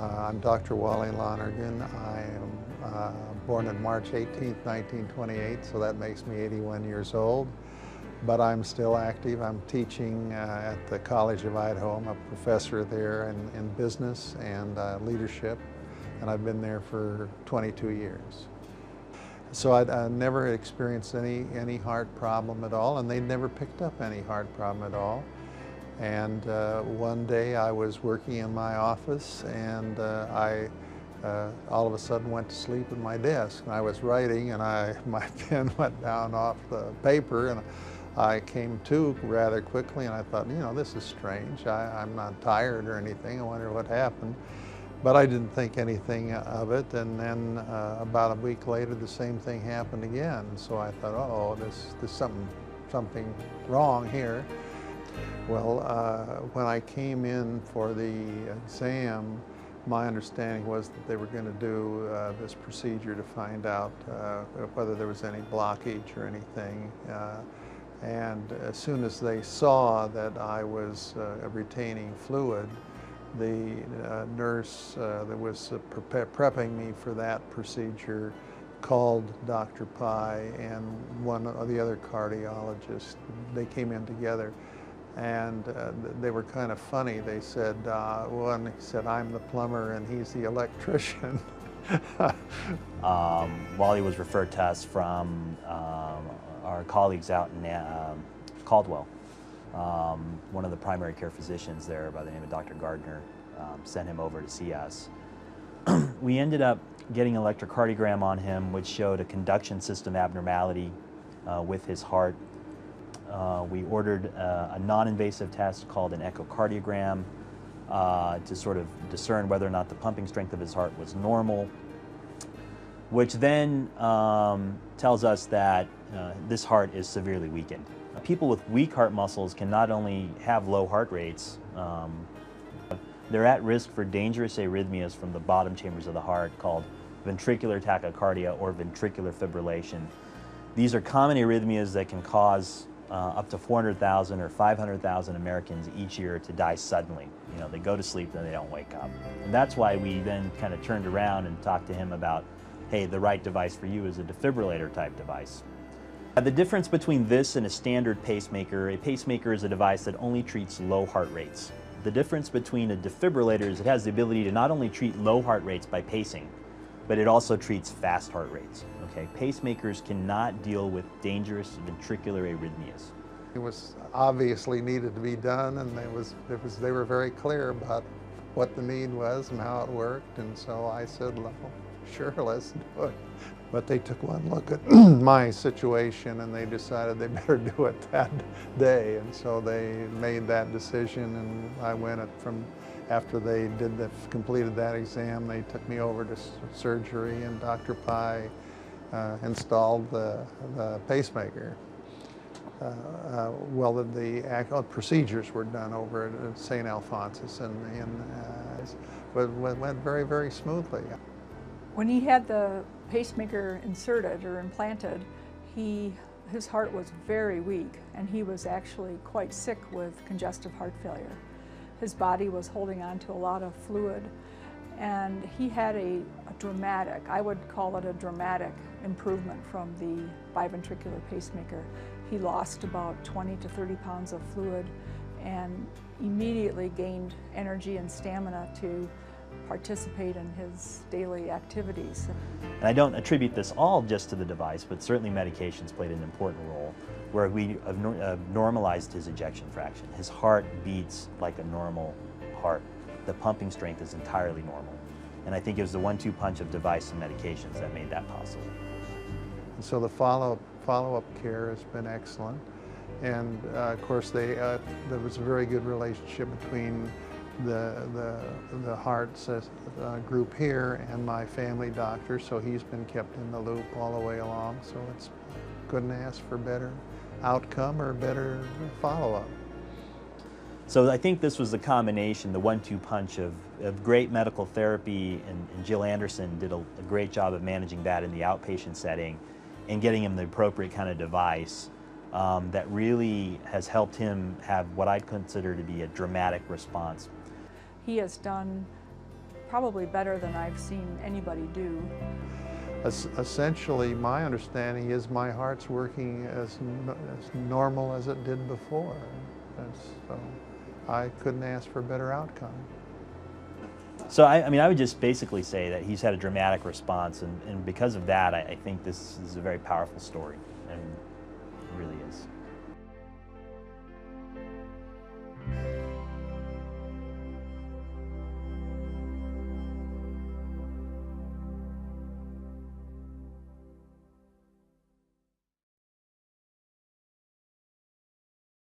I'm Dr. Wally Lonergan. I am born on March 18, 1928, so that makes me 81 years old. But I'm still active. I'm teaching at the College of Idaho. I'm a professor there in business and leadership, and I've been there for 22 years. So I never experienced any heart problem at all, and they never picked up any heart problem at all. And one day I was working in my office, and I all of a sudden went to sleep at my desk. And I was writing, and my pen went down off the paper, and I came to rather quickly, and I thought, you know, this is strange. I'm not tired or anything. I wonder what happened. But I didn't think anything of it, and then about a week later the same thing happened again. So I thought, oh, there's something wrong here. Well, when I came in for the exam, my understanding was that they were going to do this procedure to find out whether there was any blockage or anything. And as soon as they saw that I was retaining fluid, the nurse that was prepping me for that procedure called Dr. Pai and one of the other cardiologists. They came in together, and they were kind of funny. They said, one said, I'm the plumber and he's the electrician. Wally was referred to us from our colleagues out in Caldwell. One of the primary care physicians there by the name of Dr. Gardner sent him over to see us. We ended up getting an electrocardiogram on him, which showed a conduction system abnormality with his heart. We ordered a non-invasive test called an echocardiogram to sort of discern whether or not the pumping strength of his heart was normal, which then tells us that this heart is severely weakened. People with weak heart muscles can not only have low heart rates, they're at risk for dangerous arrhythmias from the bottom chambers of the heart called ventricular tachycardia or ventricular fibrillation. These are common arrhythmias that can cause up to 400,000 or 500,000 Americans each year to die suddenly. You know, they go to sleep and they don't wake up. And that's why we then kind of turned around and talked to him about, hey, the right device for you is a defibrillator type device. The difference between this and a standard pacemaker is a device that only treats low heart rates. The difference between a defibrillator is it has the ability to not only treat low heart rates by pacing, but it also treats fast heart rates. Okay, pacemakers cannot deal with dangerous ventricular arrhythmias. It was obviously needed to be done, and they were very clear about what the need was and how it worked, and so I said, well, sure, let's do it. But they took one look at my situation and they decided they better do it that day, and so they made that decision, and I went from after they completed that exam, they took me over to surgery, and Dr. Pai installed the pacemaker. Well, the actual procedures were done over at St. Alphonsus, and it went very, very smoothly. When he had the pacemaker inserted or implanted, his heart was very weak, and he was actually quite sick with congestive heart failure. His body was holding on to a lot of fluid, and he had a dramatic, I would call it a dramatic improvement from the biventricular pacemaker. He lost about 20 to 30 pounds of fluid and immediately gained energy and stamina to participate in his daily activities. And I don't attribute this all just to the device, but certainly medications played an important role where we have normalized his ejection fraction. His heart beats like a normal heart. The pumping strength is entirely normal. And I think it was the 1-2 punch of device and medications that made that possible. So the follow-up care has been excellent. And of course, there was a very good relationship between the heart group here and my family doctor, so he's been kept in the loop all the way along, so it's couldn't ask for better outcome or better follow-up. So I think this was the combination, the 1-2 punch of great medical therapy, and Jill Anderson did a great job of managing that in the outpatient setting and getting him the appropriate kind of device that really has helped him have what I'd consider to be a dramatic response. He has done probably better than I've seen anybody do. Essentially, my understanding is my heart's working as normal as it did before. And so I couldn't ask for a better outcome. So I mean, I would just basically say that he's had a dramatic response, and because of that, I think this is a very powerful story. And